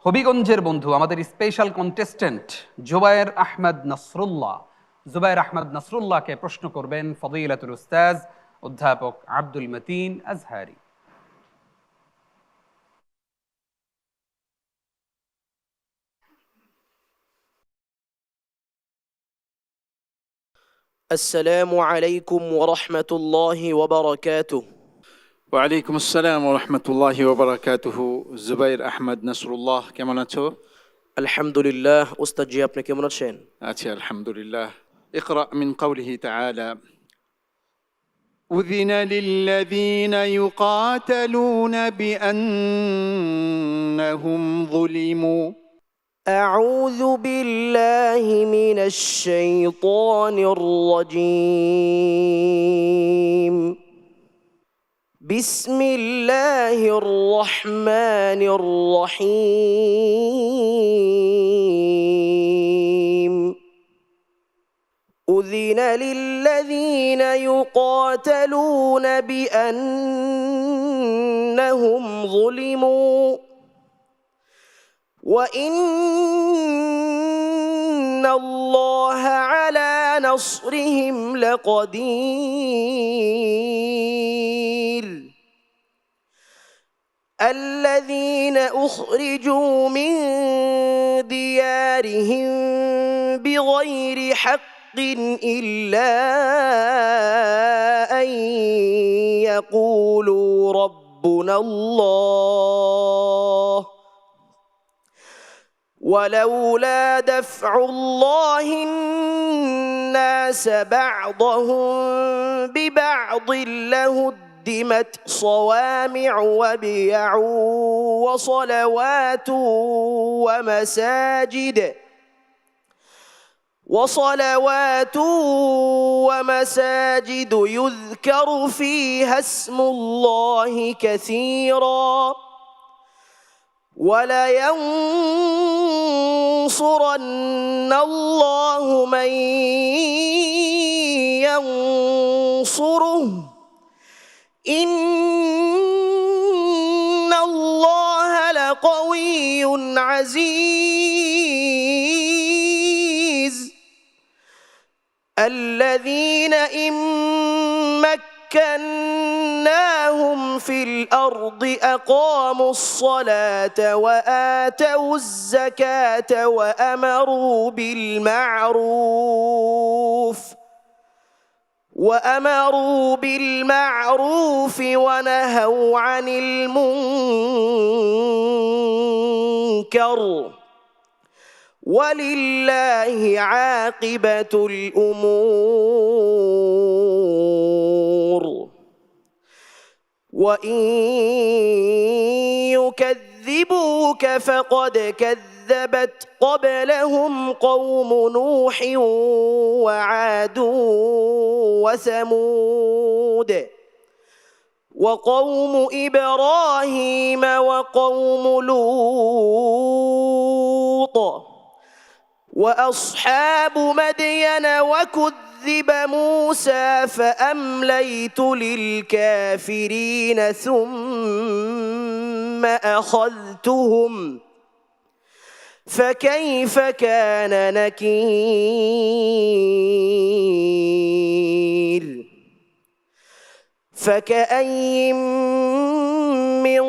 হবিগঞ্জের বন্ধু আমাদের স্পেশাল কন্টেস্টেন্ট জুবায়ের আহমদ নাসরুল্লাহকে প্রশ্ন করবেন ফদিলাতুল উস্তাজ অধ্যাপক আব্দুল মতিন আজহারি। السلام عليكم ورحمة الله وبركاته। ওয়ালাইকুম আসসালাম ওয়া রাহমাতুল্লাহি ওয়া বারাকাতুহু। জুবাইর আহমদ নাসরুল্লাহ, কেমন আছো? আলহামদুলিল্লাহ। উস্তাদ জি, আপনি কেমন আছেন? আছি আলহামদুলিল্লাহ। اقرأ من قوله تعالى: أذن للذين يقاتلون بأنهم ظلموا. أعوذ بالله من الشيطان الرجيم. بسم الله الرحمن الرحيم. أذن للذين يقاتلون بأنهم ظلموا وإن الله على نصرهم لقدير. الذين أخرجوا من ديارهم بغير حق إلا أن يقولوا ربنا الله ولولا دفع الله الناس بعضهم ببعض لهدمت صوامع وبيع وصلوات ومساجد يذكر فيها اسم الله كثيرا ولينصرن الله من ينصره إن الله لقوي عزيز. الذين إن مكناهم في الأرض أقاموا الصلاة وآتوا الزكاة وأمروا بالمعروف ونهوا عن المنكر ولله عاقبة الأمور. وإن يكذبوك فقد كذبت قبلهم قوم نوح وعاد وثمود وقوم إبراهيم وقوم لوط وأصحاب مدين وكذب موسى فأمليت للكافرين ثم أخذتهم فكيف كان نكير. فكأي من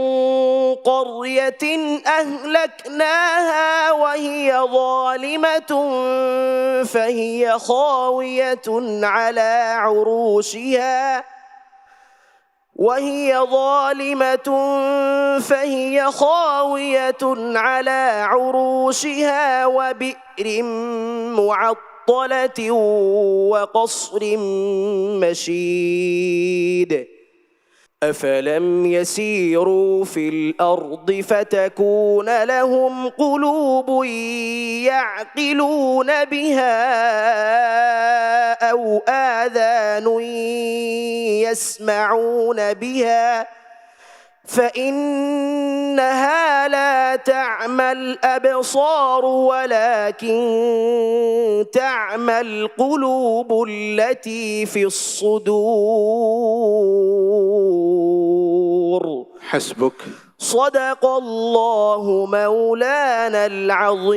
قرية أهلكناها وهي ظالمة فهي خاوية على عروشها وبئر معطلة وقصر مشيد. أفلم يسيروا في الأرض فتكون لهم قلوب يعقلون بها أو آذان يسمعون بها فإنها لا تعمى الأبصار ولكن تعمى القلوب التي في الصدور. حسبك. صدق الله مولانا العظيم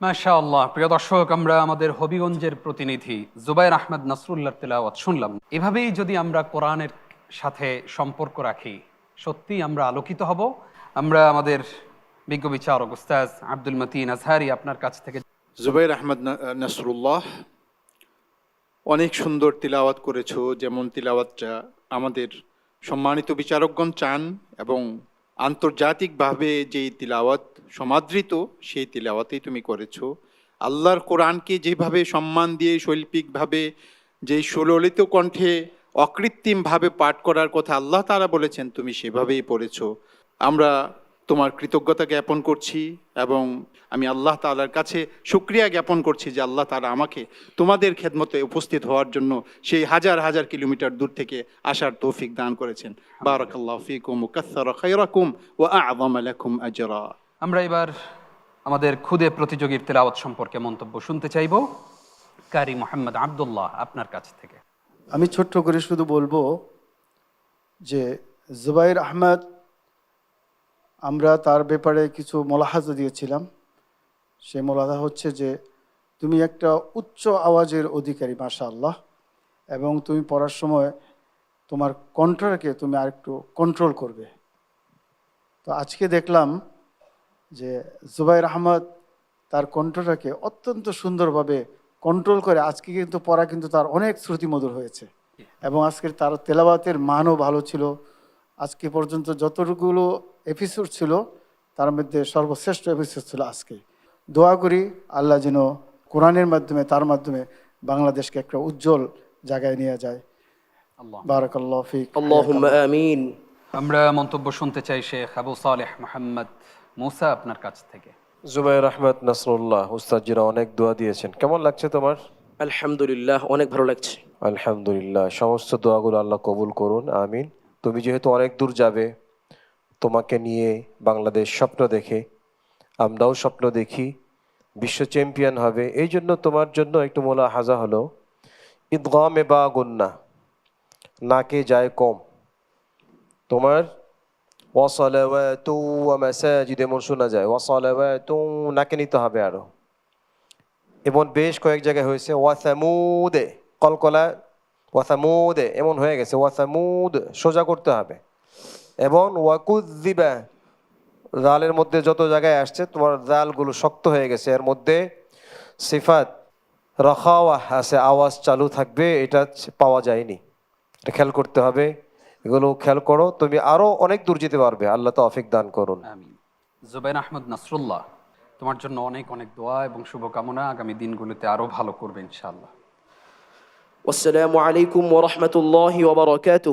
মাশাআল্লাহ। প্রিয় দর্শক, আমরা আমাদের হবিগঞ্জের প্রতিনিধি জুবাইর আহমদ নাসরুল্লাহর তেলাওয়াত শুনলাম। এভাবেই যদি আমরা কোরআনের সাথে সম্পর্ক রাখি, সত্যি আমরা আলোকিত হব। আমরা আমাদের বিজ্ঞ বিচারক উস্তাজ আব্দুল মতিন আজহারি আপনার কাছ থেকে জুবাইর আহমদ নাসরুল্লাহ, অনেক সুন্দর তিলাওয়াত করেছো। যেমন তিলাওয়াতটা আমাদের সম্মানিত বিচারকগণ চান এবং আন্তর্জাতিকভাবে যেই তিলাওয়াত সমাদৃত সেই তিলাওয়াতেই তুমি করেছো। আল্লাহর কোরআনকে যেভাবে সম্মান দিয়ে শৈল্পিকভাবে, যেই সুললিত কণ্ঠে অকৃত্রিমভাবে পাঠ করার কথা আল্লাহ তাআলা বলেছেন, তুমি সেভাবেই পড়েছো। আমরা তোমার কৃতজ্ঞতা জ্ঞাপন করছি এবং আমি আল্লাহ তাআলার কাছে শুকরিয়া জ্ঞাপন করছি যে আল্লাহ তাআলা আমাকে তোমাদের খেদমতে উপস্থিত হওয়ার জন্য সেই হাজার হাজার কিলোমিটার দূর থেকে আসার তৌফিক দান করেছেন। বারাকাল্লাহু ফীকুম ওয়া কাসসারা খায়রাকুম ওয়া আ'যামা লাকুম আজরা। আমরা এবার আমাদের খুদে প্রতিযোগীর তেলাওয়াত সম্পর্কে মন্তব্য শুনতে চাইব। কারি মোহাম্মদ আব্দুল্লাহ আপনার কাছ থেকে। আমি ছোট্ট করে শুধু বলবো যে জুবাইর আহমদ, আমরা তার ব্যাপারে কিছু মোলাহাজা দিয়েছিলাম। সেই মোলাহাজা হচ্ছে যে তুমি একটা উচ্চ আওয়াজের অধিকারী মাশাআল্লাহ, এবং তুমি পড়ার সময় তোমার কণ্ঠটাকে তুমি আরেকটু কন্ট্রোল করবে। তো আজকে দেখলাম যে জুবাইর আহমদ তার কণ্ঠটাকে অত্যন্ত সুন্দরভাবে কন্ট্রোল করে আজকে কিন্তু পড়া কিন্তু তার অনেক শ্রুতিমধুর হয়েছে এবং আজকের তার তেলাওয়াতের মানও ভালো ছিল। আজকে পর্যন্ত যতগুলো এপিসোড ছিল তার মধ্যে সর্বশ্রেষ্ঠ এপিসোড ছিল আজকে। দোয়া করি আল্লাহ যেন কোরআনের মাধ্যমে, তার মাধ্যমে বাংলাদেশকে একটা উজ্জ্বল জায়গায় নিয়ে যায়। আল্লাহ বারাকাল্লাহু ফিক। اللهم آمين আমরা মন্তব্য শুনতে চাই শেখ আবু সালেহ মোহাম্মদ মুসা আপনার কাছ থেকে। জুবাইর আহমদ নাসরুল্লাহ উস্তাদজিরা অনেক দোয়া দিয়েছেন, কেমন লাগছে তোমার? আলহামদুলিল্লাহ, অনেক ভালো লাগছে। আলহামদুলিল্লাহ, সমস্ত দোয়াগুলো আল্লাহ কবুল করুন, আমিন। তুমি যেহেতু অনেক দূর যাবে, তোমাকে নিয়ে বাংলাদেশ স্বপ্ন দেখে, আমরাও স্বপ্ন দেখি বিশ্ব চ্যাম্পিয়ন হবে। এই জন্য তোমার জন্য একটু মোলাহাজা হলো, ইদগামে বা গুন্না, নাকে যায় কম। তোমার ওয়াসালাওয়াতু ওয়া মাসাজিদ এমন শোনা যায়, ওয়াসালাওয়াতু নাকে নিতে হবে আরো। এমন বেশ কয়েক জায়গায় হয়েছে। ওয়াসামুদে কলকলা, ওয়াসামুদে এমন হয়ে গেছে, ওয়াসামুদ সোজা করতে হবে। এবং ওয়াকুযিবা, জালের মধ্যে যত জায়গায় আসছে তোমার জালগুলো শক্ত হয়ে গেছে, এর মধ্যে সিফাত রাখাওয়া আছে, আওয়াজ চালু থাকবে, এটা পাওয়া যায়নি। এটা খেয়াল করতে হবে, এগুলো খেয়াল করো, তুমি আরো অনেক দূর যেতে পারবে। আল্লাহ তৌফিক দান করুন, আমিন। জুবাইর আহমদ নাসরুল্লাহ, তোমার জন্য অনেক অনেক দোয়া এবং শুভকামনা। আগামী দিনগুলোতে আরো ভালো করবে ইনশাআল্লাহ। والسلام عليكم ورحمة الله وبركاته